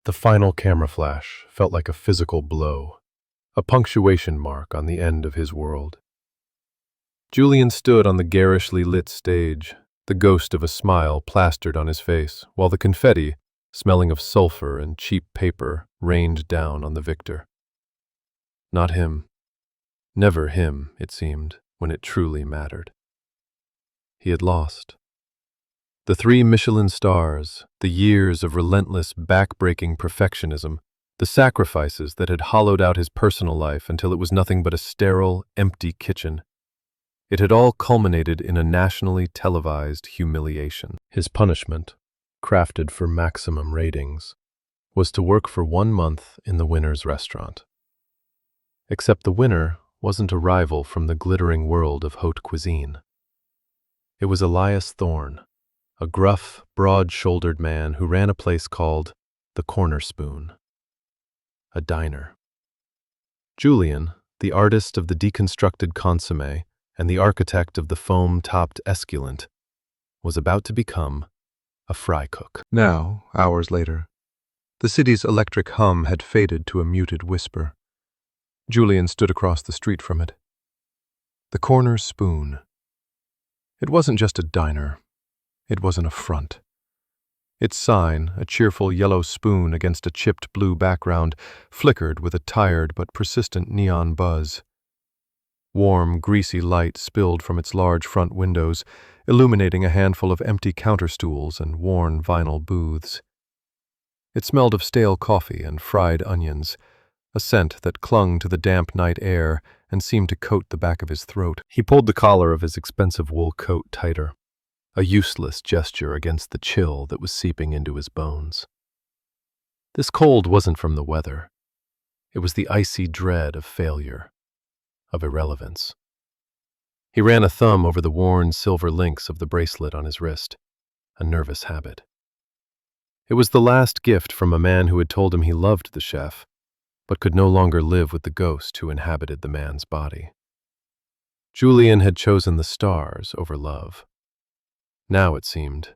The final camera flash felt like a physical blow, a punctuation mark on the end of his world. Julian stood on the garishly lit stage, the ghost of a smile plastered on his face, while the confetti, smelling of sulfur and cheap paper, rained down on the victor. Not him. Never him, it seemed, when it truly mattered. He had lost. The 3 Michelin stars, the years of relentless, back-breaking perfectionism, the sacrifices that had hollowed out his personal life until it was nothing but a sterile, empty kitchen. It had all culminated in a nationally televised humiliation. His punishment, crafted for maximum ratings, was to work for 1 month in the winner's restaurant. Except the winner wasn't a rival from the glittering world of haute cuisine. It was Elias Thorne, a gruff, broad-shouldered man who ran a place called the Corner Spoon, a diner. Julian, the artist of the deconstructed consommé and the architect of the foam-topped esculent, was about to become a fry cook. Now, hours later, the city's electric hum had faded to a muted whisper. Julian stood across the street from it. The Corner Spoon. It wasn't just a diner. It was an affront. Its sign, a cheerful yellow spoon against a chipped blue background, flickered with a tired but persistent neon buzz. Warm, greasy light spilled from its large front windows, illuminating a handful of empty counter stools and worn vinyl booths. It smelled of stale coffee and fried onions, a scent that clung to the damp night air and seemed to coat the back of his throat. He pulled the collar of his expensive wool coat tighter, a useless gesture against the chill that was seeping into his bones. This cold wasn't from the weather. It was the icy dread of failure, of irrelevance. He ran a thumb over the worn silver links of the bracelet on his wrist, a nervous habit. It was the last gift from a man who had told him he loved the chef, but could no longer live with the ghost who inhabited the man's body. Julian had chosen the stars over love. Now, it seemed,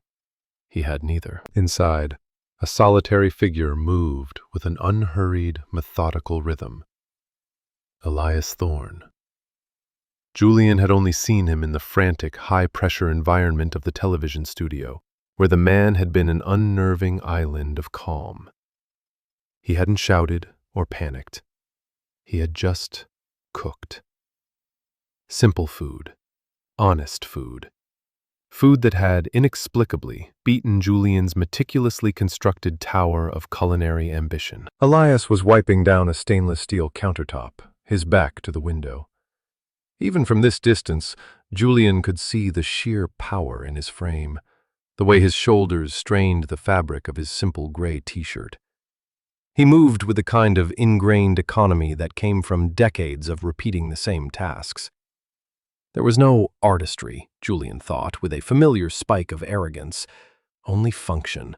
he had neither. Inside, a solitary figure moved with an unhurried, methodical rhythm. Elias Thorne. Julian had only seen him in the frantic, high-pressure environment of the television studio, where the man had been an unnerving island of calm. He hadn't shouted or panicked. He had just cooked. Simple food. Honest food. Food that had, inexplicably, beaten Julian's meticulously constructed tower of culinary ambition. Elias was wiping down a stainless steel countertop, his back to the window. Even from this distance, Julian could see the sheer power in his frame, the way his shoulders strained the fabric of his simple gray t-shirt. He moved with a kind of ingrained economy that came from decades of repeating the same tasks. There was no artistry, Julian thought, with a familiar spike of arrogance, only function.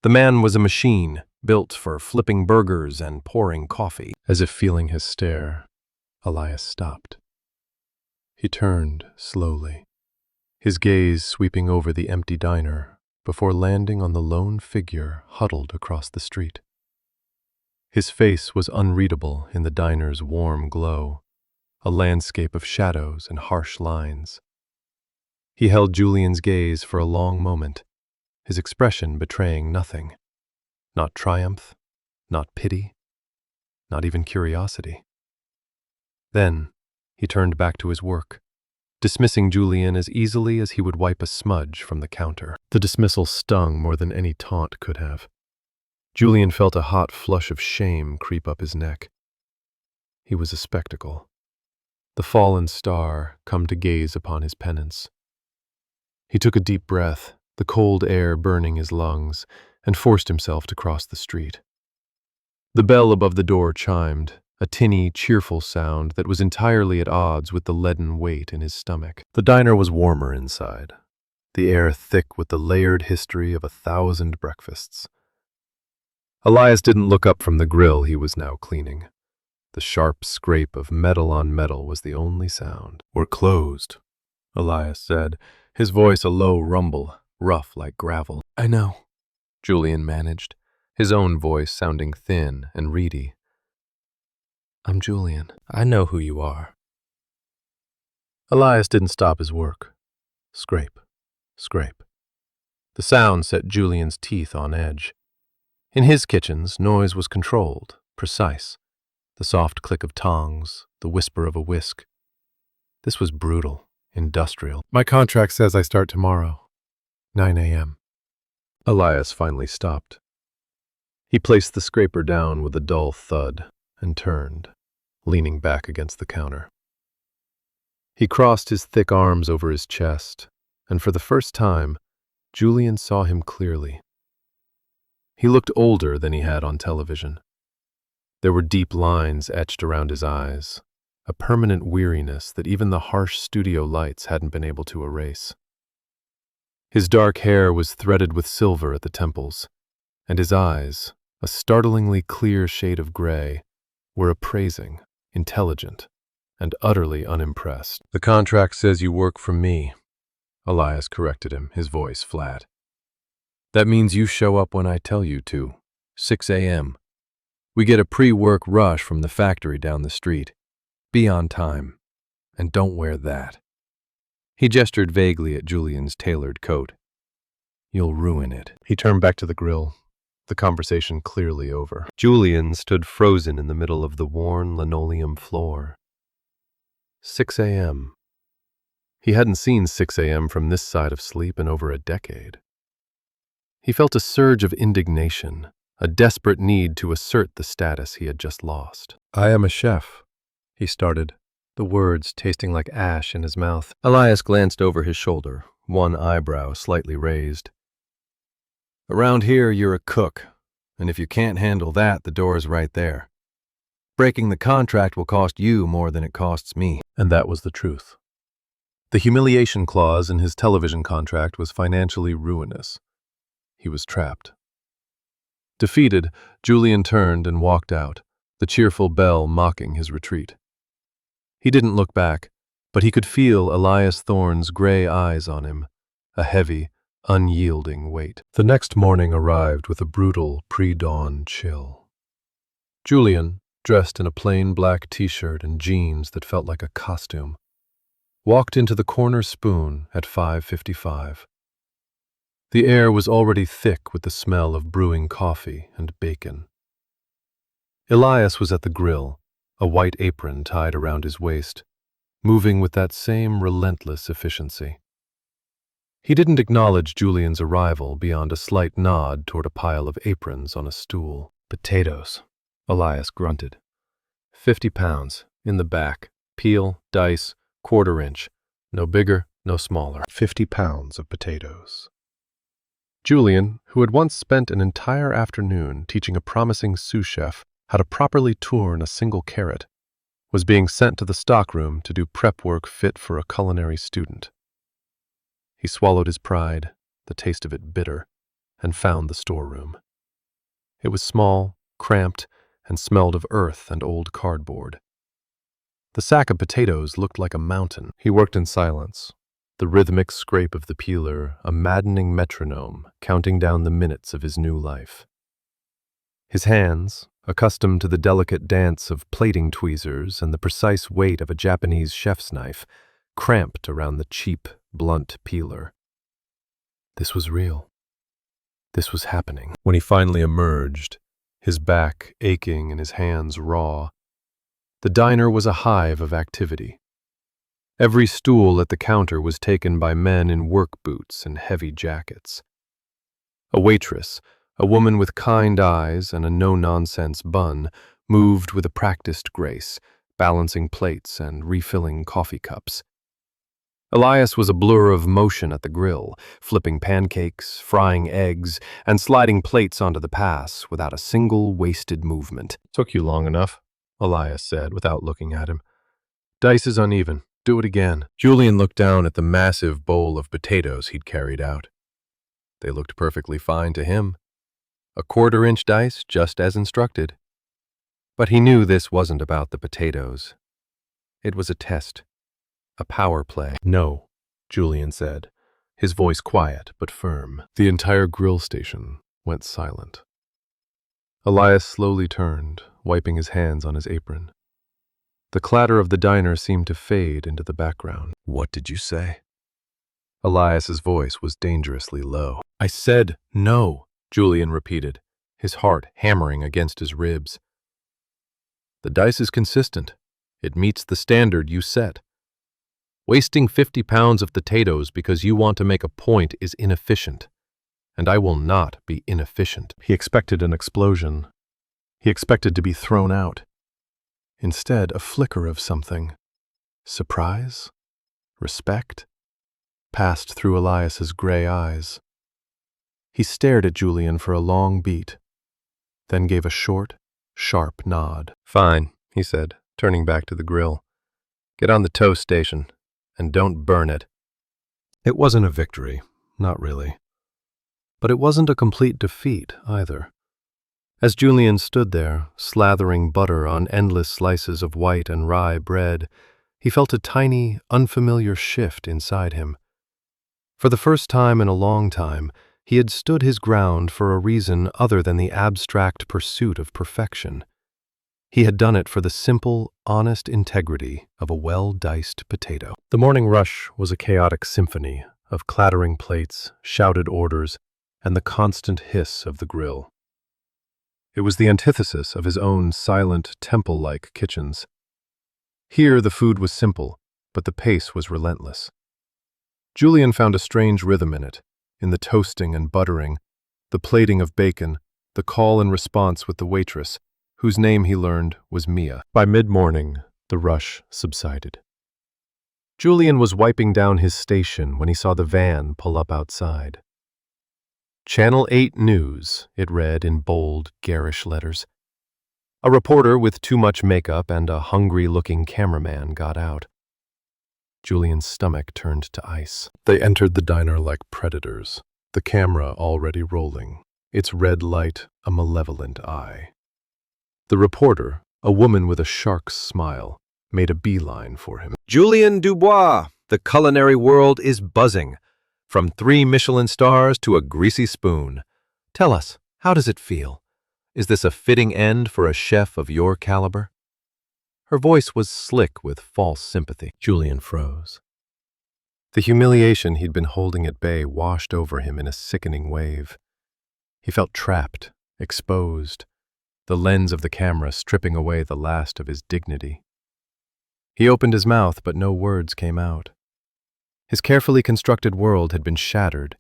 The man was a machine, built for flipping burgers and pouring coffee. As if feeling his stare, Elias stopped. He turned slowly, his gaze sweeping over the empty diner before landing on the lone figure huddled across the street. His face was unreadable in the diner's warm glow, a landscape of shadows and harsh lines. He held Julian's gaze for a long moment, his expression betraying nothing. Not triumph, not pity, not even curiosity. Then he turned back to his work, dismissing Julian as easily as he would wipe a smudge from the counter. The dismissal stung more than any taunt could have. Julian felt a hot flush of shame creep up his neck. He was a spectacle, the fallen star come to gaze upon his penance. He took a deep breath, the cold air burning his lungs, and forced himself to cross the street. The bell above the door chimed, a tinny, cheerful sound that was entirely at odds with the leaden weight in his stomach. The diner was warmer inside, the air thick with the layered history of 1,000 breakfasts. Elias didn't look up from the grill he was now cleaning. The sharp scrape of metal on metal was the only sound. "We're closed," Elias said, his voice a low rumble, rough like gravel. "I know," Julian managed, his own voice sounding thin and reedy. "I'm Julian. I know who you are." Elias didn't stop his work. Scrape, scrape. The sound set Julian's teeth on edge. In his kitchens, noise was controlled, precise. The soft click of tongs, the whisper of a whisk. This was brutal, industrial. "My contract says I start tomorrow, 9 a.m. Elias finally stopped. He placed the scraper down with a dull thud and turned, leaning back against the counter. He crossed his thick arms over his chest, and for the first time, Julian saw him clearly. He looked older than he had on television. There were deep lines etched around his eyes, a permanent weariness that even the harsh studio lights hadn't been able to erase. His dark hair was threaded with silver at the temples, and his eyes, a startlingly clear shade of gray, were appraising, intelligent, and utterly unimpressed. "The contract says you work for me," Elias corrected him, his voice flat. "That means you show up when I tell you to, 6 a.m. We get a pre-work rush from the factory down the street. Be on time, and don't wear that." He gestured vaguely at Julian's tailored coat. "You'll ruin it." He turned back to the grill, the conversation clearly over. Julian stood frozen in the middle of the worn linoleum floor. 6 a.m. He hadn't seen 6 a.m. from this side of sleep in over a decade. He felt a surge of indignation, a desperate need to assert the status he had just lost. "I am a chef," he started, the words tasting like ash in his mouth. Elias glanced over his shoulder, one eyebrow slightly raised. "Around here, you're a cook, and if you can't handle that, the door is right there. Breaking the contract will cost you more than it costs me." And that was the truth. The humiliation clause in his television contract was financially ruinous. He was trapped. Defeated, Julian turned and walked out, the cheerful bell mocking his retreat. He didn't look back, but he could feel Elias Thorne's gray eyes on him, a heavy, unyielding weight. The next morning arrived with a brutal pre-dawn chill. Julian, dressed in a plain black t-shirt and jeans that felt like a costume, walked into the Corner Spoon at 5:55. The air was already thick with the smell of brewing coffee and bacon. Elias was at the grill, a white apron tied around his waist, moving with that same relentless efficiency. He didn't acknowledge Julian's arrival beyond a slight nod toward a pile of aprons on a stool. "Potatoes," Elias grunted. 50 pounds, in the back, peel, dice, 1/4 inch, no bigger, no smaller. 50 pounds of potatoes. Julian, who had once spent an entire afternoon teaching a promising sous chef how to properly turn a single carrot, was being sent to the stockroom to do prep work fit for a culinary student. He swallowed his pride, the taste of it bitter, and found the storeroom. It was small, cramped, and smelled of earth and old cardboard. The sack of potatoes looked like a mountain. He worked in silence, the rhythmic scrape of the peeler a maddening metronome counting down the minutes of his new life. His hands, accustomed to the delicate dance of plating tweezers and the precise weight of a Japanese chef's knife, cramped around the cheap, blunt peeler. This was real. This was happening. When he finally emerged, his back aching and his hands raw, the diner was a hive of activity. Every stool at the counter was taken by men in work boots and heavy jackets. A waitress, a woman with kind eyes and a no-nonsense bun, moved with a practiced grace, balancing plates and refilling coffee cups. Elias was a blur of motion at the grill, flipping pancakes, frying eggs, and sliding plates onto the pass without a single wasted movement. "Took you long enough," Elias said without looking at him. "Dice is uneven. Do it again." Julian looked down at the massive bowl of potatoes he'd carried out. They looked perfectly fine to him. A 1/4 inch dice, just as instructed. But he knew this wasn't about the potatoes. It was a test. A power play. "No," Julian said, his voice quiet but firm. The entire grill station went silent. Elias slowly turned, wiping his hands on his apron. The clatter of the diner seemed to fade into the background. What did you say? Elias's voice was dangerously low. I said no, Julian repeated, his heart hammering against his ribs. The dice is consistent. It meets the standard you set. Wasting 50 pounds of potatoes because you want to make a point is inefficient, and I will not be inefficient. He expected an explosion. He expected to be thrown out. Instead, a flicker of something. Surprise? Respect? Passed through Elias's gray eyes. He stared at Julian for a long beat, then gave a short, sharp nod. Fine, he said, turning back to the grill. Get on the toast station, and don't burn it. It wasn't a victory, not really. But it wasn't a complete defeat, either. As Julian stood there, slathering butter on endless slices of white and rye bread, he felt a tiny, unfamiliar shift inside him. For the first time in a long time, he had stood his ground for a reason other than the abstract pursuit of perfection. He had done it for the simple, honest integrity of a well-diced potato. The morning rush was a chaotic symphony of clattering plates, shouted orders, and the constant hiss of the grill. It was the antithesis of his own silent, temple-like kitchens. Here the food was simple, but the pace was relentless. Julian found a strange rhythm in the toasting and buttering, the plating of bacon, the call and response with the waitress, whose name he learned was Mia. By mid-morning, the rush subsided. Julian was wiping down his station when he saw the van pull up outside. Channel 8 News, it read in bold, garish letters. A reporter with too much makeup and a hungry-looking cameraman got out. Julian's stomach turned to ice. They entered the diner like predators, the camera already rolling, its red light a malevolent eye. The reporter, a woman with a shark's smile, made a beeline for him. Julien Dubois, the culinary world is buzzing. From 3 Michelin stars to a greasy spoon. Tell us, how does it feel? Is this a fitting end for a chef of your caliber? Her voice was slick with false sympathy. Julian froze. The humiliation he'd been holding at bay washed over him in a sickening wave. He felt trapped, exposed, the lens of the camera stripping away the last of his dignity. He opened his mouth, but no words came out. His carefully constructed world had been shattered,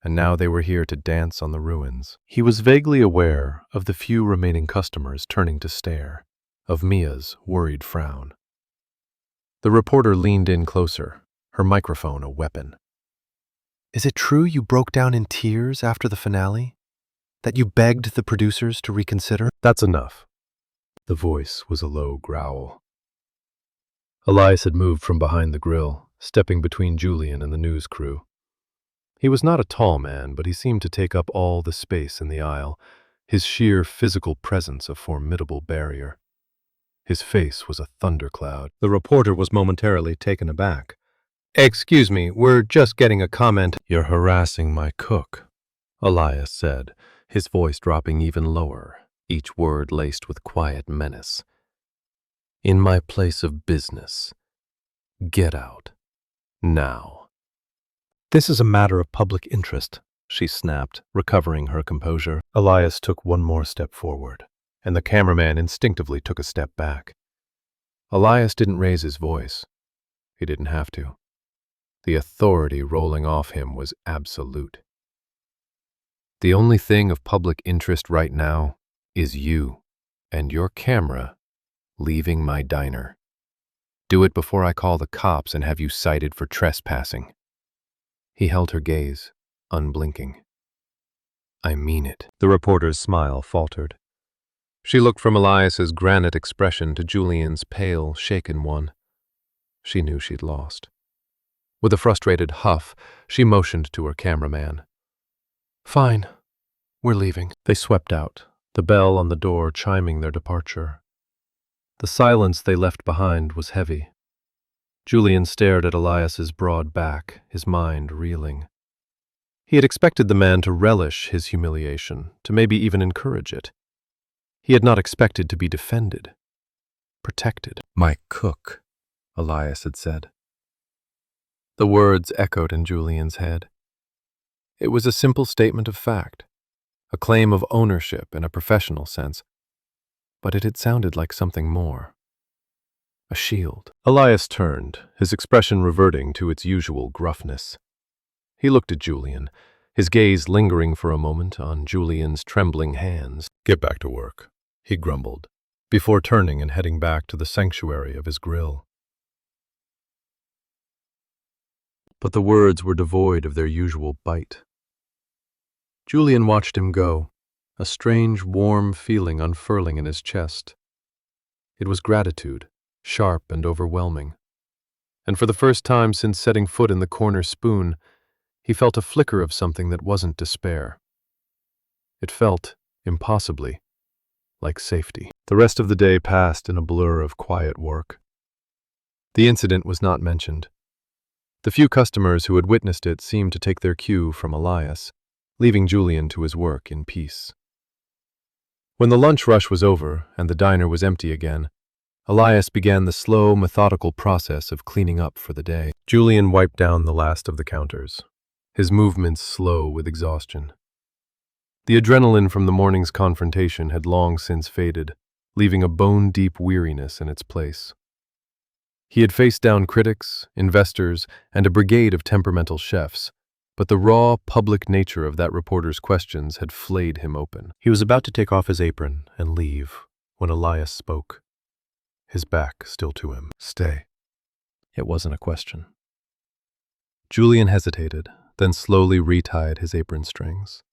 and now they were here to dance on the ruins. He was vaguely aware of the few remaining customers turning to stare, of Mia's worried frown. The reporter leaned in closer, her microphone a weapon. Is it true you broke down in tears after the finale? That you begged the producers to reconsider? That's enough. The voice was a low growl. Elias had moved from behind the grill, stepping between Julian and the news crew. He was not a tall man, but he seemed to take up all the space in the aisle, his sheer physical presence a formidable barrier. His face was a thundercloud. The reporter was momentarily taken aback. Excuse me, we're just getting a comment. You're harassing my cook, Elias said, his voice dropping even lower, each word laced with quiet menace. In my place of business. Get out. Now. This is a matter of public interest, she snapped, recovering her composure. Elias took one more step forward, and the cameraman instinctively took a step back. Elias didn't raise his voice. He didn't have to. The authority rolling off him was absolute. The only thing of public interest right now is you and your camera leaving my diner. Do it before I call the cops and have you cited for trespassing. He held her gaze, unblinking. I mean it. The reporter's smile faltered. She looked from Elias's granite expression to Julian's pale, shaken one. She knew she'd lost. With a frustrated huff, she motioned to her cameraman. Fine. We're leaving. They swept out, the bell on the door chiming their departure. The silence they left behind was heavy. Julian stared at Elias's broad back, his mind reeling. He had expected the man to relish his humiliation, to maybe even encourage it. He had not expected to be defended, protected. "My cook," Elias had said. The words echoed in Julian's head. It was a simple statement of fact, a claim of ownership in a professional sense, but it had sounded like something more. A shield. Elias turned, his expression reverting to its usual gruffness. He looked at Julian, his gaze lingering for a moment on Julian's trembling hands. "Get back to work," he grumbled, before turning and heading back to the sanctuary of his grill. But the words were devoid of their usual bite. Julian watched him go, a strange, warm feeling unfurling in his chest. It was gratitude, sharp and overwhelming. And for the first time since setting foot in the corner spoon, he felt a flicker of something that wasn't despair. It felt, impossibly, like safety. The rest of the day passed in a blur of quiet work. The incident was not mentioned. The few customers who had witnessed it seemed to take their cue from Elias, leaving Julian to his work in peace. When the lunch rush was over and the diner was empty again, Elias began the slow, methodical process of cleaning up for the day. Julian wiped down the last of the counters, his movements slow with exhaustion. The adrenaline from the morning's confrontation had long since faded, leaving a bone-deep weariness in its place. He had faced down critics, investors, and a brigade of temperamental chefs, but the raw, public nature of that reporter's questions had flayed him open. He was about to take off his apron and leave when Elias spoke, his back still to him. "Stay." It wasn't a question. Julian hesitated, then slowly retied his apron strings.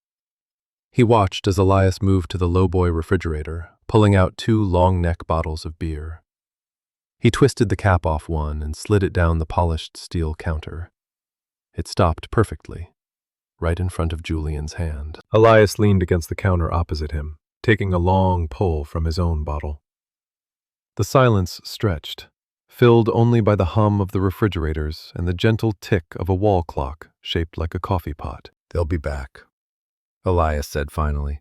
He watched as Elias moved to the lowboy refrigerator, pulling out 2 long-neck bottles of beer. He twisted the cap off one and slid it down the polished steel counter. It stopped perfectly, right in front of Julian's hand. Elias leaned against the counter opposite him, taking a long pull from his own bottle. The silence stretched, filled only by the hum of the refrigerators and the gentle tick of a wall clock shaped like a coffee pot. "They'll be back," Elias said finally,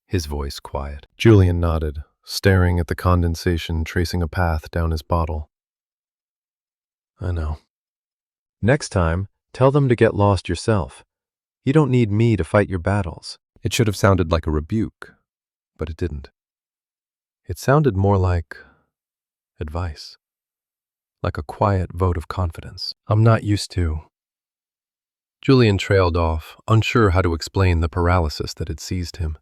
his voice quiet. Julian nodded, staring at the condensation tracing a path down his bottle. "I know. Next time, tell them to get lost yourself. You don't need me to fight your battles." It should have sounded like a rebuke, but it didn't. It sounded more like advice, like a quiet vote of confidence. "I'm not used to." Julian trailed off, unsure how to explain the paralysis that had seized him.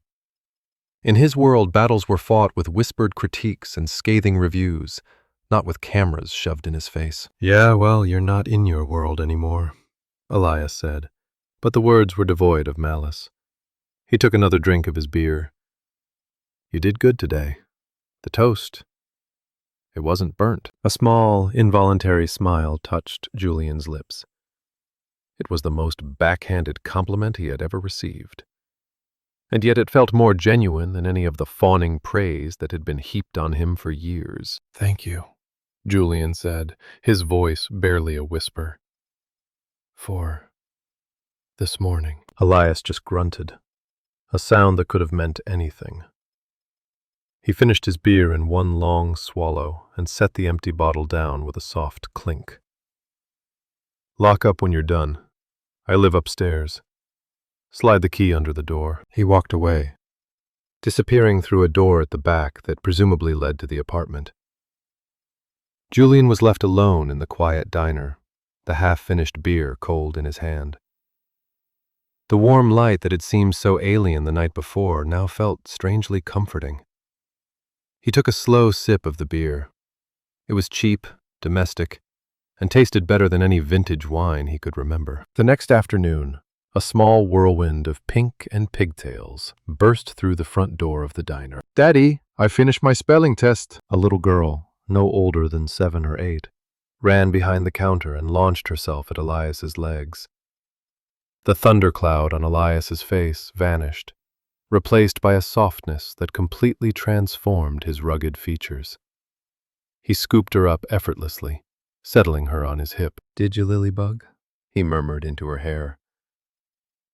In his world, battles were fought with whispered critiques and scathing reviews, not with cameras shoved in his face. "Yeah, well, you're not in your world anymore," Elias said, but the words were devoid of malice. He took another drink of his beer. "You did good today. The toast. It wasn't burnt." A small, involuntary smile touched Julian's lips. It was the most backhanded compliment he had ever received. And yet it felt more genuine than any of the fawning praise that had been heaped on him for years. "Thank you," Julian said, his voice barely a whisper. "For this morning." Elias just grunted, a sound that could have meant anything. He finished his beer in one long swallow and set the empty bottle down with a soft clink. "Lock up when you're done. I live upstairs. Slide the key under the door." He walked away, disappearing through a door at the back that presumably led to the apartment. Julian was left alone in the quiet diner, the half-finished beer cold in his hand. The warm light that had seemed so alien the night before now felt strangely comforting. He took a slow sip of the beer. It was cheap, domestic, and tasted better than any vintage wine he could remember. The next afternoon, a small whirlwind of pink and pigtails burst through the front door of the diner. "Daddy, I finished my spelling test." A little girl, no older than 7 or 8, ran behind the counter and launched herself at Elias's legs. The thundercloud on Elias's face vanished, replaced by a softness that completely transformed his rugged features. He scooped her up effortlessly, settling her on his hip. "Did you, Lilybug?" he murmured into her hair.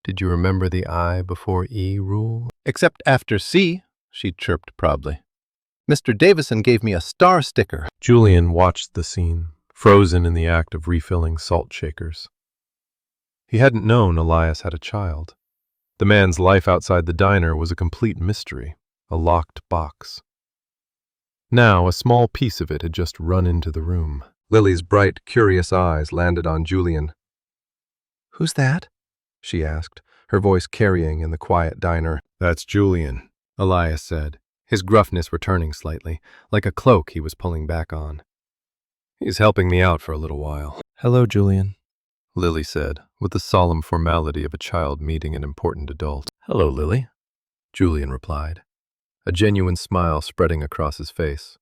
"Did you remember the I before E rule?" "Except after C," she chirped proudly. Mr. Davison gave me a star sticker. Julian watched the scene, frozen in the act of refilling salt shakers. He hadn't known Elias had a child. The man's life outside the diner was a complete mystery, a locked box. Now, a small piece of it had just run into the room. Lily's bright, curious eyes landed on Julian. "Who's that?" she asked, her voice carrying in the quiet diner. "That's Julian," Elias said, his gruffness returning slightly, like a cloak he was pulling back on. "He's helping me out for a little while." "Hello, Julian," Lily said, with the solemn formality of a child meeting an important adult. "Hello, Lily," Julian replied, a genuine smile spreading across his face.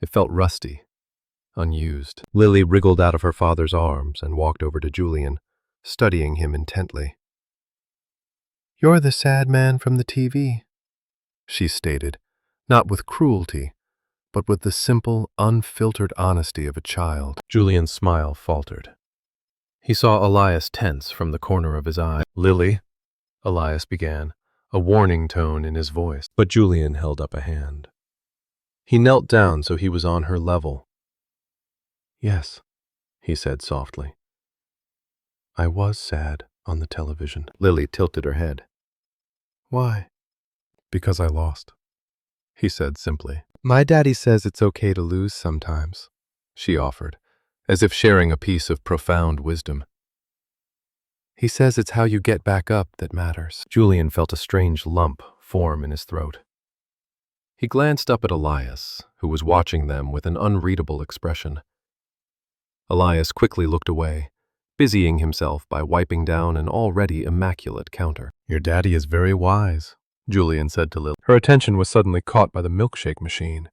It felt rusty, unused. Lily wriggled out of her father's arms and walked over to Julian, studying him intently. "You're the sad man from the TV," she stated, not with cruelty, but with the simple, unfiltered honesty of a child. Julian's smile faltered. He saw Elias tense from the corner of his eye. "Lily," Elias began, a warning tone in his voice, but Julian held up a hand. He knelt down so he was on her level. "Yes," he said softly. "I was sad on the television." Lily tilted her head. "Why?" "Because I lost," he said simply. "My daddy says it's okay to lose sometimes," she offered, as if sharing a piece of profound wisdom. "He says it's how you get back up that matters." Julian felt a strange lump form in his throat. He glanced up at Elias, who was watching them with an unreadable expression. Elias quickly looked away, busying himself by wiping down an already immaculate counter. "Your daddy is very wise," Julian said to Lily. Her attention was suddenly caught by the milkshake machine.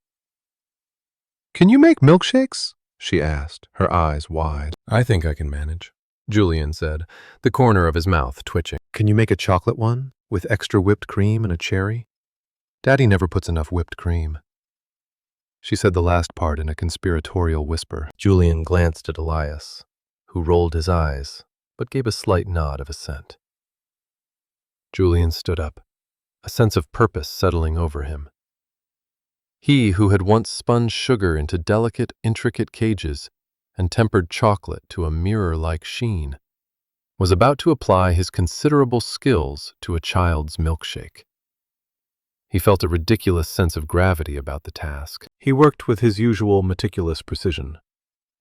"Can you make milkshakes?" she asked, her eyes wide. "I think I can manage," Julian said, the corner of his mouth twitching. "Can you make a chocolate one, with extra whipped cream and a cherry? Daddy never puts enough whipped cream." She said the last part in a conspiratorial whisper. Julian glanced at Elias, who rolled his eyes, but gave a slight nod of assent. Julian stood up, a sense of purpose settling over him. He who had once spun sugar into delicate, intricate cages and tempered chocolate to a mirror-like sheen, was about to apply his considerable skills to a child's milkshake. He felt a ridiculous sense of gravity about the task. He worked with his usual meticulous precision,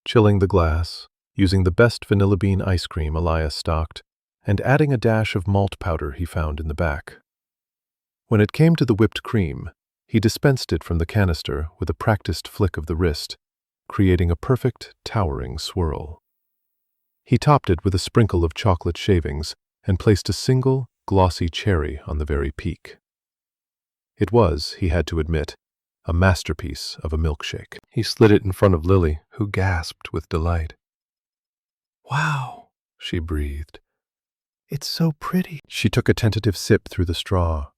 chilling the glass, using the best vanilla bean ice cream Elias stocked, and adding a dash of malt powder he found in the back. When it came to the whipped cream, he dispensed it from the canister with a practiced flick of the wrist, creating a perfect, towering swirl. He topped it with a sprinkle of chocolate shavings and placed a single, glossy cherry on the very peak. It was, he had to admit, a masterpiece of a milkshake. He slid it in front of Lily, who gasped with delight. "Wow," she breathed. "It's so pretty." She took a tentative sip through the straw,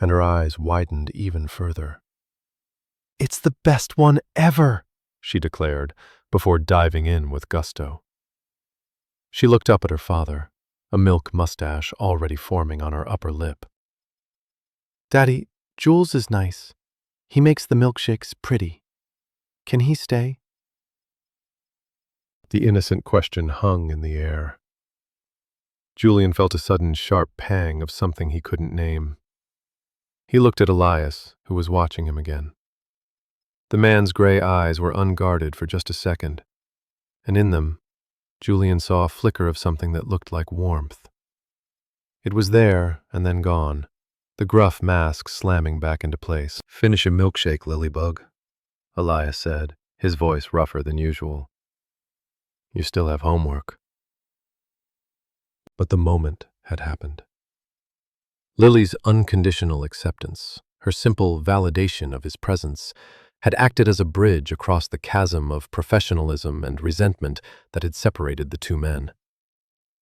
and her eyes widened even further. "It's the best one ever," she declared, before diving in with gusto. She looked up at her father, a milk mustache already forming on her upper lip. "Daddy, Jules is nice. He makes the milkshakes pretty. Can he stay?" The innocent question hung in the air. Julian felt a sudden sharp pang of something he couldn't name. He looked at Elias, who was watching him again. The man's gray eyes were unguarded for just a second, and in them, Julian saw a flicker of something that looked like warmth. It was there and then gone, the gruff mask slamming back into place. "Finish a milkshake, Lilybug," Elias said, his voice rougher than usual. "You still have homework." But the moment had happened. Lily's unconditional acceptance, her simple validation of his presence, had acted as a bridge across the chasm of professionalism and resentment that had separated the two men.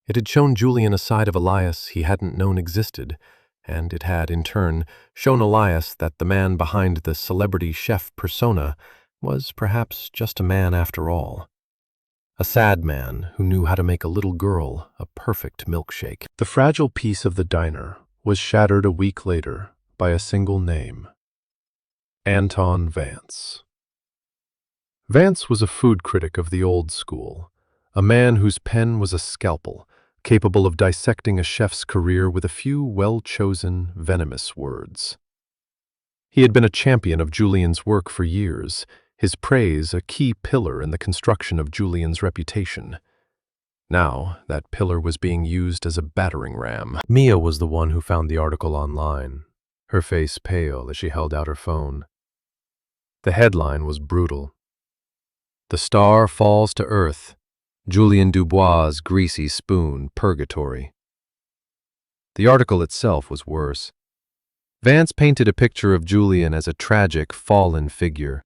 It had shown Julian a side of Elias he hadn't known existed, and it had, in turn, shown Elias that the man behind the celebrity chef persona was perhaps just a man after all. A sad man who knew how to make a little girl a perfect milkshake. The fragile peace of the diner was shattered a week later by a single name: Anton Vance. Vance was a food critic of the old school, a man whose pen was a scalpel, capable of dissecting a chef's career with a few well-chosen, venomous words. He had been a champion of Julian's work for years, his praise a key pillar in the construction of Julian's reputation. Now, that pillar was being used as a battering ram. Mia was the one who found the article online, her face pale as she held out her phone. The headline was brutal. "The star falls to earth. Julian Dubois' greasy spoon, purgatory." The article itself was worse. Vance painted a picture of Julian as a tragic, fallen figure,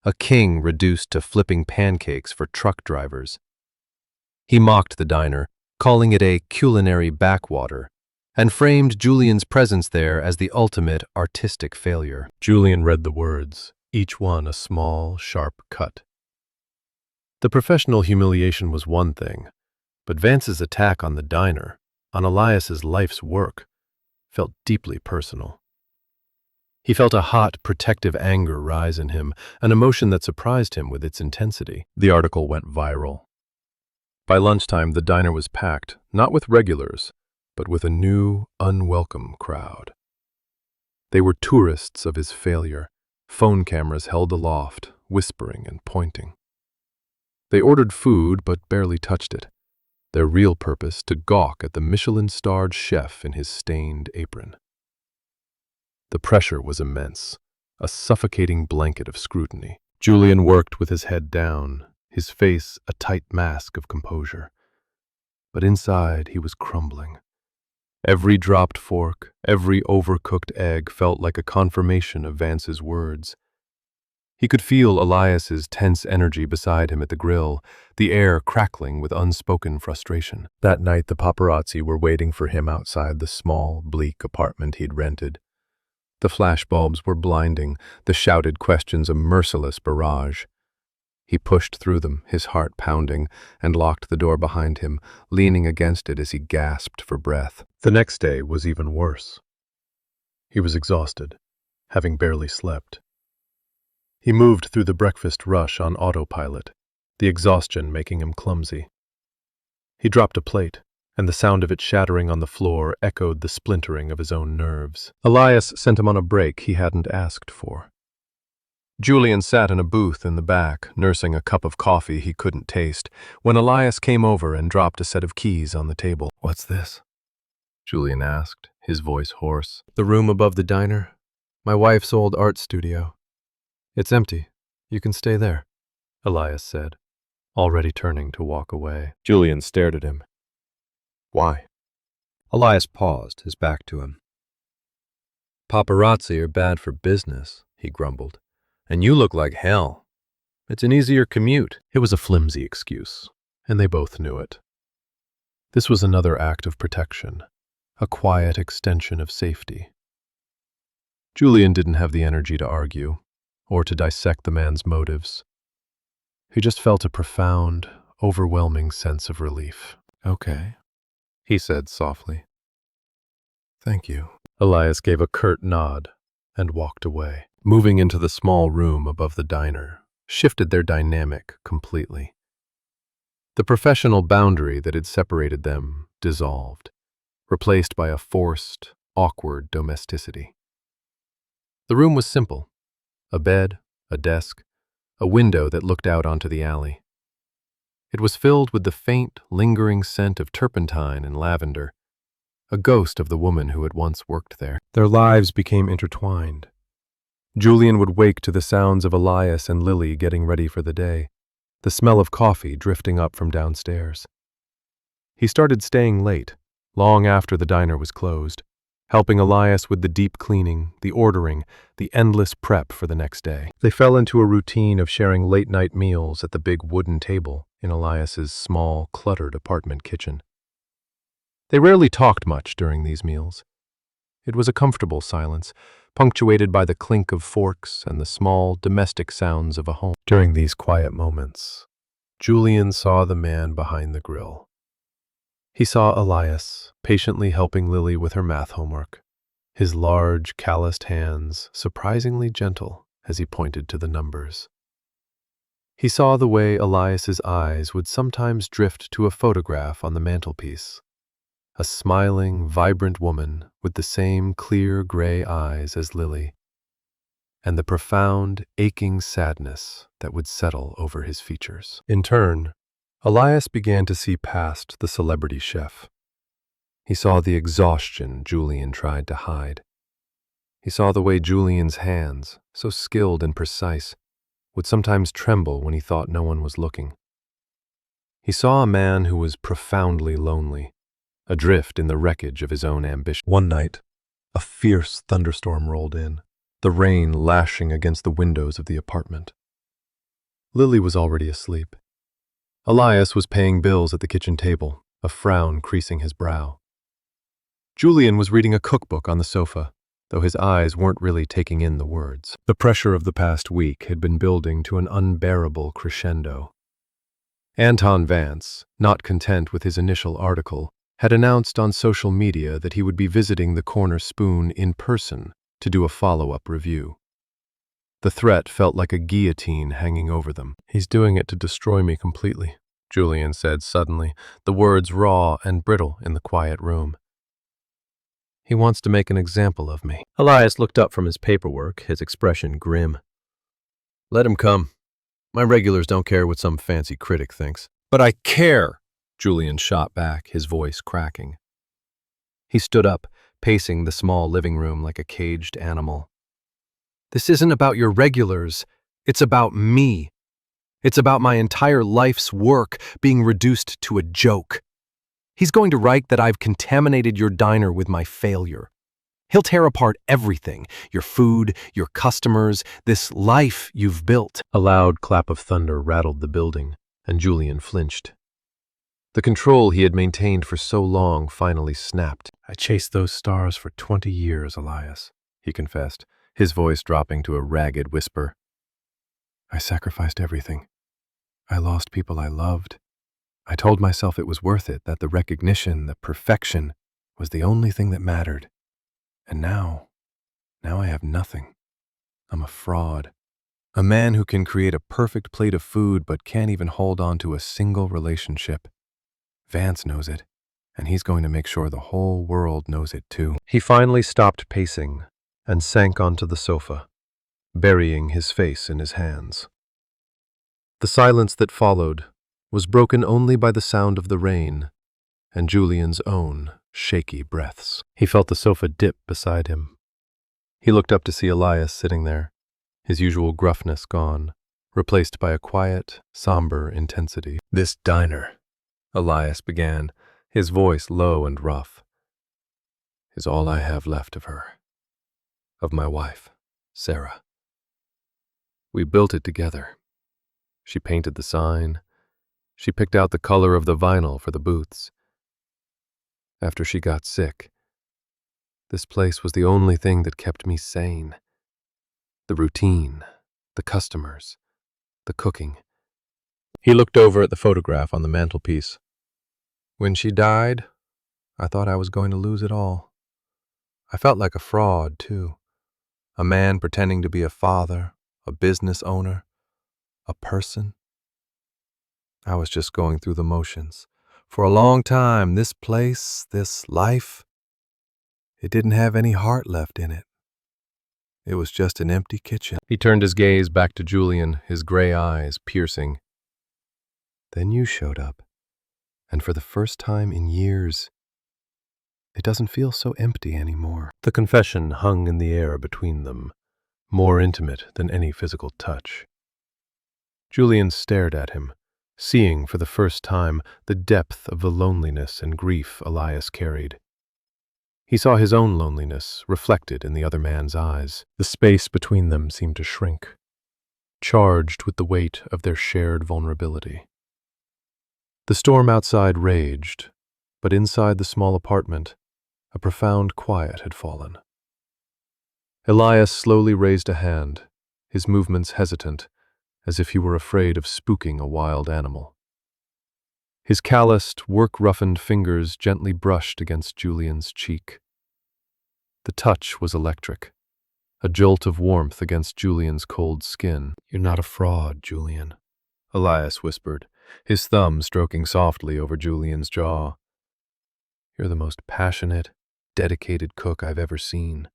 a king reduced to flipping pancakes for truck drivers. He mocked the diner, calling it a culinary backwater, and framed Julian's presence there as the ultimate artistic failure. Julian read the words, each one a small, sharp cut. The professional humiliation was one thing, but Vance's attack on the diner, on Elias's life's work, felt deeply personal. He felt a hot, protective anger rise in him, an emotion that surprised him with its intensity. The article went viral. By lunchtime, the diner was packed, not with regulars, but with a new, unwelcome crowd. They were tourists of his failure, phone cameras held aloft, whispering and pointing. They ordered food but barely touched it, their real purpose to gawk at the Michelin-starred chef in his stained apron. The pressure was immense, a suffocating blanket of scrutiny. Julian worked with his head down, his face a tight mask of composure. But inside he was crumbling. Every dropped fork, every overcooked egg felt like a confirmation of Vance's words. He could feel Elias's tense energy beside him at the grill, the air crackling with unspoken frustration. That night the paparazzi were waiting for him outside the small, bleak apartment he'd rented. The flashbulbs were blinding, the shouted questions a merciless barrage. He pushed through them, his heart pounding, and locked the door behind him, leaning against it as he gasped for breath. The next day was even worse. He was exhausted, having barely slept. He moved through the breakfast rush on autopilot, the exhaustion making him clumsy. He dropped a plate, and the sound of it shattering on the floor echoed the splintering of his own nerves. Elias sent him on a break he hadn't asked for. Julian sat in a booth in the back, nursing a cup of coffee he couldn't taste, when Elias came over and dropped a set of keys on the table. "What's this?" Julian asked, his voice hoarse. "The room above the diner. My wife's old art studio. It's empty. You can stay there," Elias said, already turning to walk away. Julian stared at him. "Why?" Elias paused, his back to him. "Paparazzi are bad for business," he grumbled. "And you look like hell. It's an easier commute." It was a flimsy excuse, and they both knew it. This was another act of protection, a quiet extension of safety. Julian didn't have the energy to argue, or to dissect the man's motives. He just felt a profound, overwhelming sense of relief. "Okay," he said softly. "Thank you." Elias gave a curt nod and walked away. Moving into the small room above the diner shifted their dynamic completely. The professional boundary that had separated them dissolved, replaced by a forced, awkward domesticity. The room was simple: a bed, a desk, a window that looked out onto the alley. It was filled with the faint, lingering scent of turpentine and lavender, a ghost of the woman who had once worked there. Their lives became intertwined. Julian would wake to the sounds of Elias and Lily getting ready for the day, the smell of coffee drifting up from downstairs. He started staying late, long after the diner was closed, helping Elias with the deep cleaning, the ordering, the endless prep for the next day. They fell into a routine of sharing late-night meals at the big wooden table in Elias's small, cluttered apartment kitchen. They rarely talked much during these meals. It was a comfortable silence, punctuated by the clink of forks and the small, domestic sounds of a home. During these quiet moments, Julian saw the man behind the grill. He saw Elias, patiently helping Lily with her math homework, his large, calloused hands surprisingly gentle as he pointed to the numbers. He saw the way Elias's eyes would sometimes drift to a photograph on the mantelpiece. A smiling, vibrant woman with the same clear gray eyes as Lily, and the profound, aching sadness that would settle over his features. In turn, Elias began to see past the celebrity chef. He saw the exhaustion Julian tried to hide. He saw the way Julian's hands, so skilled and precise, would sometimes tremble when he thought no one was looking. He saw a man who was profoundly lonely, adrift in the wreckage of his own ambition. One night, a fierce thunderstorm rolled in, the rain lashing against the windows of the apartment. Lily was already asleep. Elias was paying bills at the kitchen table, a frown creasing his brow. Julian was reading a cookbook on the sofa, though his eyes weren't really taking in the words. The pressure of the past week had been building to an unbearable crescendo. Anton Vance, not content with his initial article, had announced on social media that he would be visiting the Corner Spoon in person to do a follow-up review. The threat felt like a guillotine hanging over them. "He's doing it to destroy me completely," Julian said suddenly, the words raw and brittle in the quiet room. "He wants to make an example of me." Elias looked up from his paperwork, his expression grim. "Let him come. My regulars don't care what some fancy critic thinks." "But I care!" Julian shot back, his voice cracking. He stood up, pacing the small living room like a caged animal. "This isn't about your regulars. It's about me. It's about my entire life's work being reduced to a joke. He's going to write that I've contaminated your diner with my failure. He'll tear apart everything, your food, your customers, this life you've built." A loud clap of thunder rattled the building, and Julian flinched. The control he had maintained for so long finally snapped. "I chased those stars for 20 years, Elias," he confessed, his voice dropping to a ragged whisper. "I sacrificed everything. I lost people I loved. I told myself it was worth it, that the recognition, the perfection, was the only thing that mattered. And now I have nothing. I'm a fraud. A man who can create a perfect plate of food but can't even hold on to a single relationship. Vance knows it, and he's going to make sure the whole world knows it too." He finally stopped pacing and sank onto the sofa, burying his face in his hands. The silence that followed was broken only by the sound of the rain and Julian's own shaky breaths. He felt the sofa dip beside him. He looked up to see Elias sitting there, his usual gruffness gone, replaced by a quiet, somber intensity. "This diner," Elias began, his voice low and rough, "is all I have left of her, of my wife, Sarah. We built it together. She painted the sign. She picked out the color of the vinyl for the booths. After she got sick, this place was the only thing that kept me sane. The routine, the customers, the cooking." He looked over at the photograph on the mantelpiece. "When she died, I thought I was going to lose it all. I felt like a fraud, too. A man pretending to be a father, a business owner, a person. I was just going through the motions. For a long time, this place, this life, it didn't have any heart left in it. It was just an empty kitchen." He turned his gaze back to Julian, his gray eyes piercing. "Then you showed up, and for the first time in years, it doesn't feel so empty anymore." The confession hung in the air between them, more intimate than any physical touch. Julian stared at him, seeing for the first time the depth of the loneliness and grief Elias carried. He saw his own loneliness reflected in the other man's eyes. The space between them seemed to shrink, charged with the weight of their shared vulnerability. The storm outside raged, but inside the small apartment, a profound quiet had fallen. Elias slowly raised a hand, his movements hesitant, as if he were afraid of spooking a wild animal. His calloused, work-roughened fingers gently brushed against Julian's cheek. The touch was electric, a jolt of warmth against Julian's cold skin. "You're not a fraud, Julian," Elias whispered, his thumb stroking softly over Julian's jaw. "You're the most passionate, dedicated cook I've ever seen.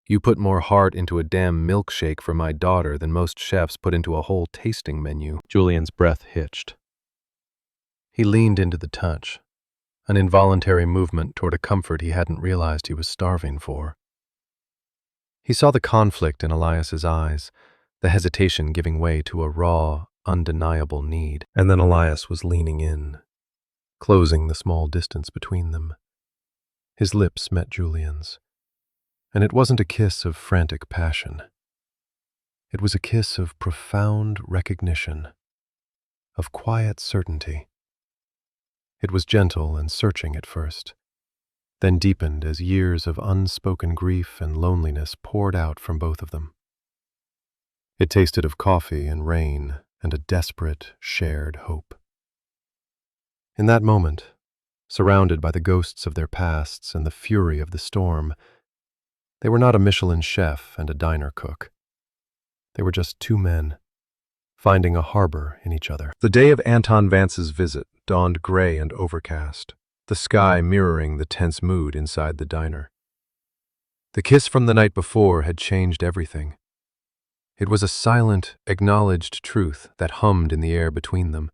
You put more heart into a damn milkshake for my daughter than most chefs put into a whole tasting menu." Julian's breath hitched. He leaned into the touch, an involuntary movement toward a comfort he hadn't realized he was starving for. He saw the conflict in Elias's eyes, the hesitation giving way to a raw, undeniable need. And then Elias was leaning in, closing the small distance between them. His lips met Julian's, and it wasn't a kiss of frantic passion. It was a kiss of profound recognition, of quiet certainty. It was gentle and searching at first, then deepened as years of unspoken grief and loneliness poured out from both of them. It tasted of coffee and rain and a desperate, shared hope. In that moment, surrounded by the ghosts of their pasts and the fury of the storm, they were not a Michelin chef and a diner cook. They were just two men, finding a harbor in each other. The day of Anton Vance's visit dawned gray and overcast, the sky mirroring the tense mood inside the diner. The kiss from the night before had changed everything. It was a silent, acknowledged truth that hummed in the air between them,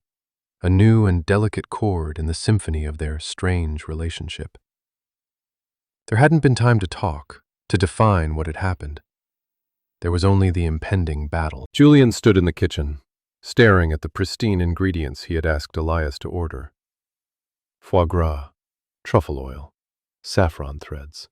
a new and delicate chord in the symphony of their strange relationship. There hadn't been time to talk, to define what had happened. There was only the impending battle. Julian stood in the kitchen, staring at the pristine ingredients he had asked Elias to order. Foie gras, truffle oil, saffron threads.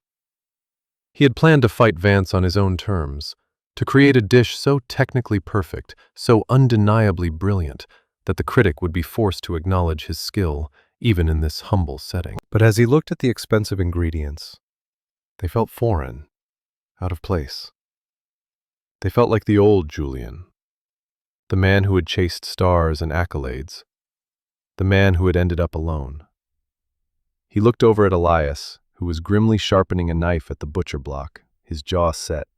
He had planned to fight Vance on his own terms, to create a dish so technically perfect, so undeniably brilliant, that the critic would be forced to acknowledge his skill, even in this humble setting. But as he looked at the expensive ingredients, they felt foreign, out of place. They felt like the old Julian, the man who had chased stars and accolades, the man who had ended up alone. He looked over at Elias, who was grimly sharpening a knife at the butcher block, his jaw set.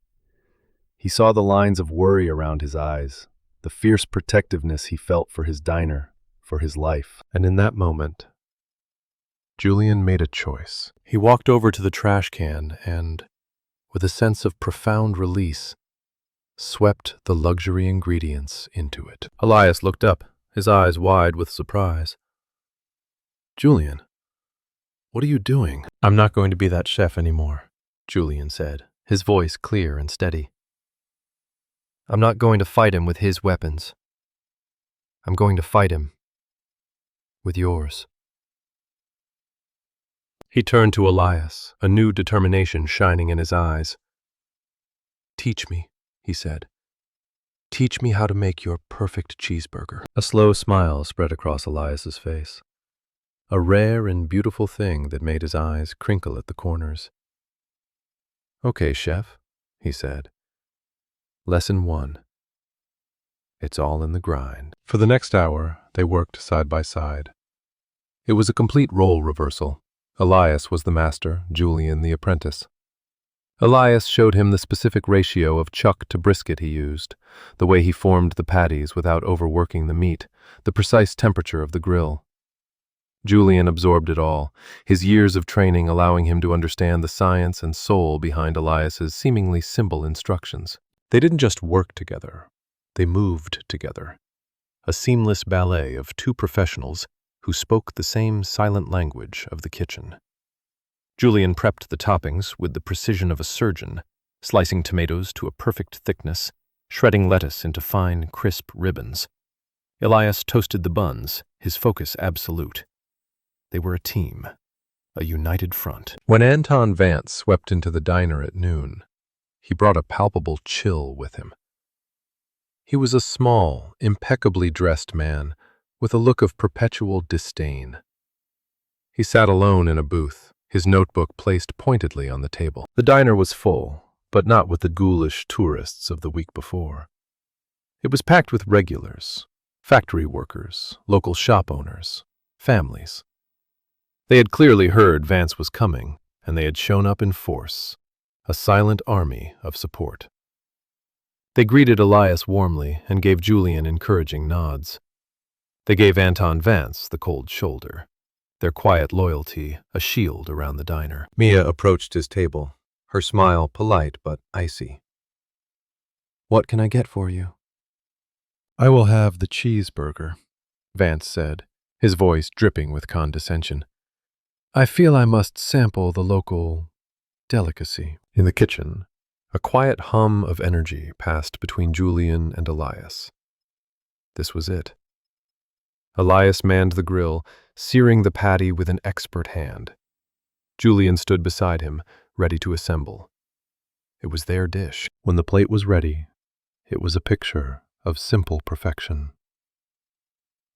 He saw the lines of worry around his eyes, the fierce protectiveness he felt for his diner, for his life. And in that moment, Julian made a choice. He walked over to the trash can and, with a sense of profound release, swept the luxury ingredients into it. Elias looked up, his eyes wide with surprise. "Julian, what are you doing?" "I'm not going to be that chef anymore," Julian said, his voice clear and steady. "I'm not going to fight him with his weapons. I'm going to fight him with yours." He turned to Elias, a new determination shining in his eyes. "Teach me," he said. "Teach me how to make your perfect cheeseburger." A slow smile spread across Elias's face, a rare and beautiful thing that made his eyes crinkle at the corners. "Okay, chef," he said. Lesson 1. It's all in the grind. For the next hour, they worked side by side. It was a complete role reversal. Elias was the master, Julian the apprentice. Elias showed him the specific ratio of chuck to brisket he used, the way he formed the patties without overworking the meat, the precise temperature of the grill. Julian absorbed it all, his years of training allowing him to understand the science and soul behind Elias's seemingly simple instructions. They didn't just work together, they moved together. A seamless ballet of two professionals who spoke the same silent language of the kitchen. Julian prepped the toppings with the precision of a surgeon, slicing tomatoes to a perfect thickness, shredding lettuce into fine, crisp ribbons. Elias toasted the buns, his focus absolute. They were a team, a united front. When Anton Vance swept into the diner at noon, he brought a palpable chill with him. He was a small, impeccably dressed man with a look of perpetual disdain. He sat alone in a booth, his notebook placed pointedly on the table. The diner was full, but not with the ghoulish tourists of the week before. It was packed with regulars, factory workers, local shop owners, families. They had clearly heard Vance was coming, and they had shown up in force, a silent army of support. They greeted Elias warmly and gave Julian encouraging nods. They gave Anton Vance the cold shoulder, their quiet loyalty a shield around the diner. Mia approached his table, her smile polite but icy. "What can I get for you?" "I will have the cheeseburger," Vance said, his voice dripping with condescension. "I feel I must sample the local delicacy." In the kitchen, a quiet hum of energy passed between Julian and Elias. This was it. Elias manned the grill, searing the patty with an expert hand. Julian stood beside him, ready to assemble. It was their dish. When the plate was ready, it was a picture of simple perfection.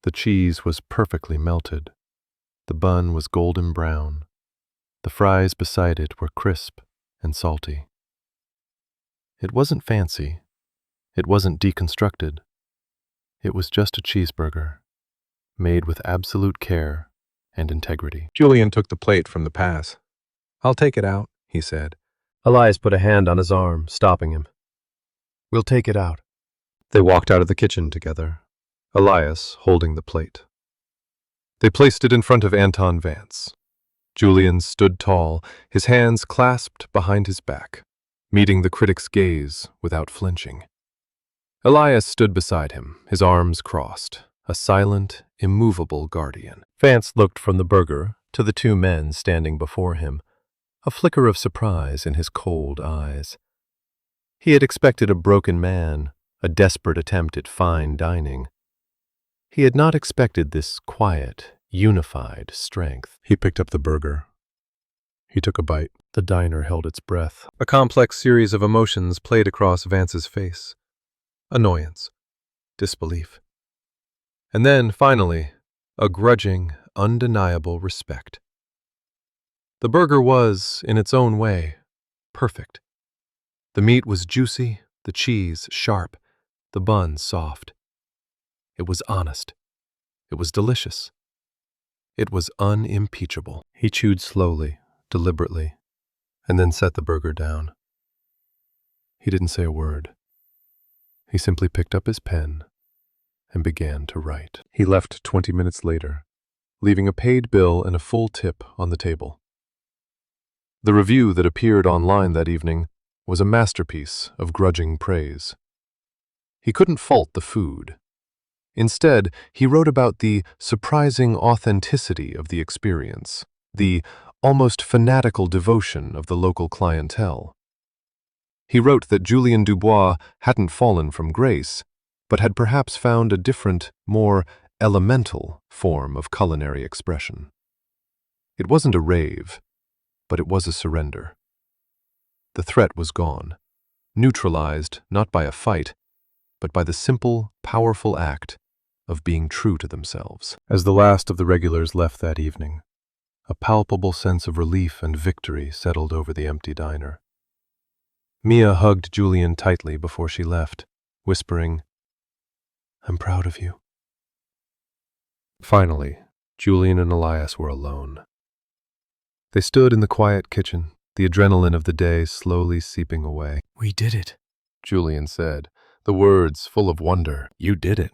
The cheese was perfectly melted. The bun was golden brown. The fries beside it were crisp and salty. It wasn't fancy. It wasn't deconstructed. It was just a cheeseburger, made with absolute care and integrity. Julian took the plate from the pass. "I'll take it out," he said. Elias put a hand on his arm, stopping him. "We'll take it out." They walked out of the kitchen together, Elias holding the plate. They placed it in front of Anton Vance. Julian stood tall, his hands clasped behind his back, meeting the critic's gaze without flinching. Elias stood beside him, his arms crossed, a silent, immovable guardian. Vance looked from the burger to the two men standing before him, a flicker of surprise in his cold eyes. He had expected a broken man, a desperate attempt at fine dining. He had not expected this quiet, unified strength. He picked up the burger. He took a bite. The diner held its breath. A complex series of emotions played across Vance's face. Annoyance, disbelief. And then, finally, a grudging, undeniable respect. The burger was, in its own way, perfect. The meat was juicy, the cheese sharp, the bun soft. It was honest. It was delicious. It was unimpeachable. He chewed slowly, deliberately, and then set the burger down. He didn't say a word. He simply picked up his pen and began to write. He left 20 minutes later, leaving a paid bill and a full tip on the table. The review that appeared online that evening was a masterpiece of grudging praise. He couldn't fault the food. Instead, he wrote about the surprising authenticity of the experience, the almost fanatical devotion of the local clientele. He wrote that Julien Dubois hadn't fallen from grace, but had perhaps found a different, more elemental form of culinary expression. It wasn't a rave, but it was a surrender. The threat was gone, neutralized not by a fight, but by the simple, powerful act of being true to themselves. As the last of the regulars left that evening, a palpable sense of relief and victory settled over the empty diner. Mia hugged Julian tightly before she left, whispering, "I'm proud of you." Finally, Julian and Elias were alone. They stood in the quiet kitchen, the adrenaline of the day slowly seeping away. "We did it," Julian said, the words full of wonder. "You did it,"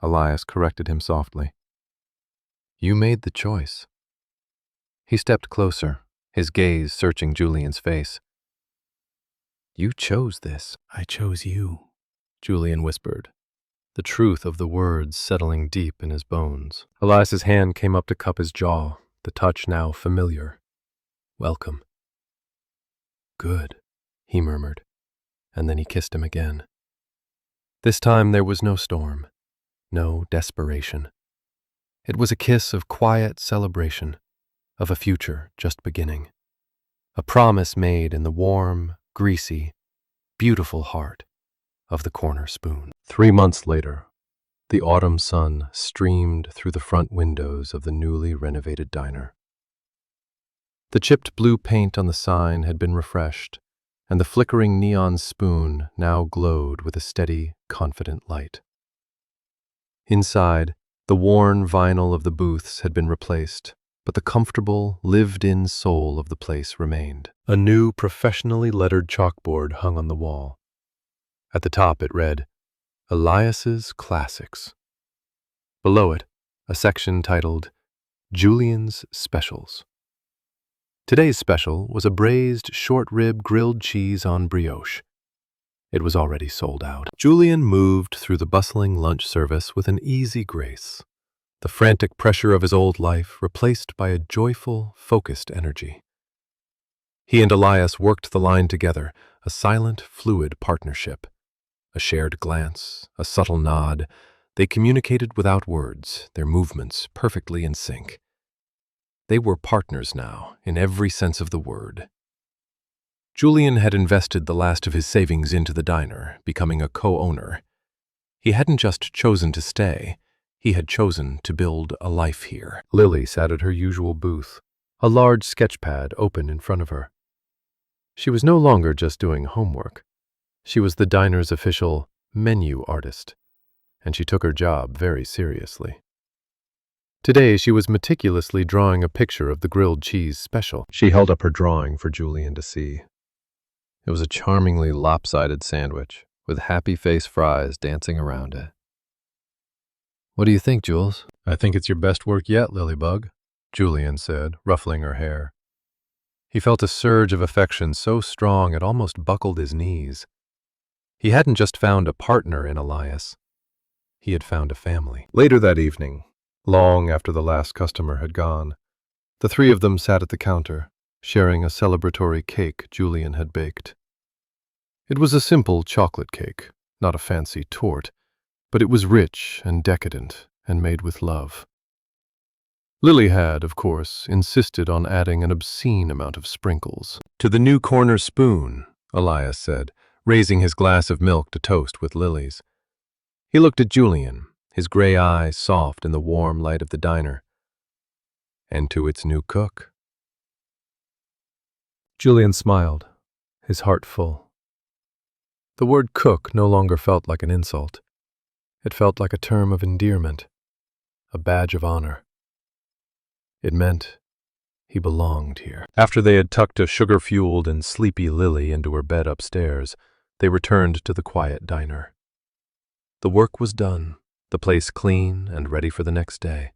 Elias corrected him softly. "You made the choice." He stepped closer, his gaze searching Julian's face. "You chose this." "I chose you," Julian whispered, the truth of the words settling deep in his bones. Elias's hand came up to cup his jaw, the touch now familiar. "Welcome." "Good," he murmured, and then he kissed him again. This time there was no storm, no desperation. It was a kiss of quiet celebration, of a future just beginning, a promise made in the warm, greasy, beautiful heart of the corner spoon. 3 months later, the autumn sun streamed through the front windows of the newly renovated diner. The chipped blue paint on the sign had been refreshed, and the flickering neon spoon now glowed with a steady, confident light. Inside, the worn vinyl of the booths had been replaced, but the comfortable, lived-in soul of the place remained. A new, professionally lettered chalkboard hung on the wall. At the top it read, Elias's Classics. Below it, a section titled, Julian's Specials. Today's special was a braised short-rib grilled cheese on brioche. It was already sold out. Julian moved through the bustling lunch service with an easy grace, the frantic pressure of his old life replaced by a joyful, focused energy. He and Elias worked the line together, a silent, fluid partnership. A shared glance, a subtle nod, they communicated without words, their movements perfectly in sync. They were partners now, in every sense of the word. Julian had invested the last of his savings into the diner, becoming a co-owner. He hadn't just chosen to stay, he had chosen to build a life here. Lily sat at her usual booth, a large sketch pad open in front of her. She was no longer just doing homework. She was the diner's official menu artist, and she took her job very seriously. Today she was meticulously drawing a picture of the grilled cheese special. She held up her drawing for Julian to see. It was a charmingly lopsided sandwich, with happy face fries dancing around it. What do you think, Jules? I think it's your best work yet, Lilybug, Julian said, ruffling her hair. He felt a surge of affection so strong it almost buckled his knees. He hadn't just found a partner in Elias. He had found a family. Later that evening, long after the last customer had gone, the three of them sat at the counter, sharing a celebratory cake Julian had baked. It was a simple chocolate cake, not a fancy torte, but it was rich and decadent and made with love. Lily had, of course, insisted on adding an obscene amount of sprinkles. To the new corner spoon, Elias said, raising his glass of milk to toast with Lily's. He looked at Julian, his gray eyes soft in the warm light of the diner. And to its new cook. Julian smiled, his heart full. The word cook no longer felt like an insult. It felt like a term of endearment, a badge of honor. It meant he belonged here. After they had tucked a sugar-fueled and sleepy Lily into her bed upstairs, they returned to the quiet diner. The work was done, the place clean and ready for the next day.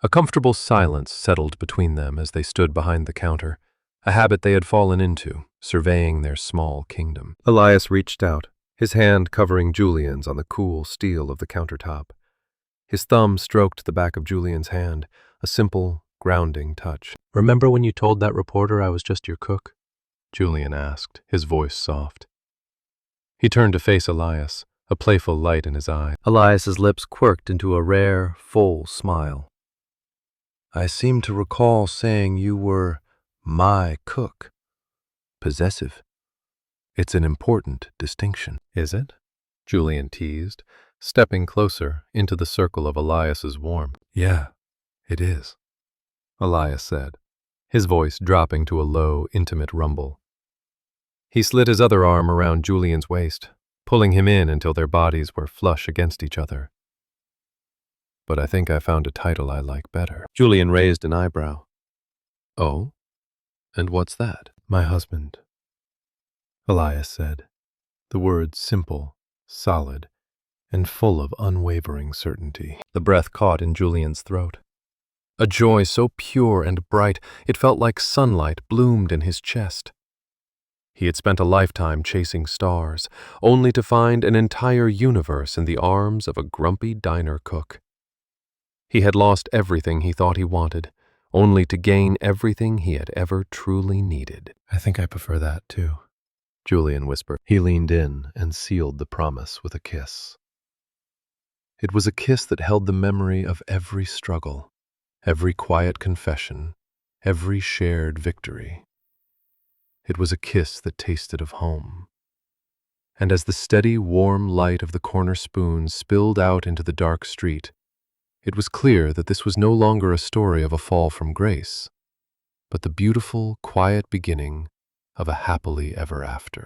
A comfortable silence settled between them as they stood behind the counter, a habit they had fallen into, surveying their small kingdom. Elias reached out, his hand covering Julian's on the cool steel of the countertop. His thumb stroked the back of Julian's hand, a simple, grounding touch. "Remember when you told that reporter I was just your cook?" Julian asked, his voice soft. He turned to face Elias, a playful light in his eye. Elias's lips quirked into a rare, full smile. "I seem to recall saying you were my cook. Possessive. It's an important distinction." "Is it?" Julian teased, stepping closer into the circle of Elias's warmth. "Yeah, it is," Elias said, his voice dropping to a low, intimate rumble. He slid his other arm around Julian's waist, pulling him in until their bodies were flush against each other. "But I think I found a title I like better." Julian raised an eyebrow. "Oh? And what's that?" "My husband," Elias said, the words simple, solid, and full of unwavering certainty. The breath caught in Julian's throat. A joy so pure and bright it felt like sunlight bloomed in his chest. He had spent a lifetime chasing stars, only to find an entire universe in the arms of a grumpy diner cook. He had lost everything he thought he wanted, only to gain everything he had ever truly needed. "I think I prefer that, too," Julian whispered. He leaned in and sealed the promise with a kiss. It was a kiss that held the memory of every struggle, every quiet confession, every shared victory. It was a kiss that tasted of home. And as the steady, warm light of the corner spoon spilled out into the dark street, it was clear that this was no longer a story of a fall from grace, but the beautiful, quiet beginning of a happily ever after.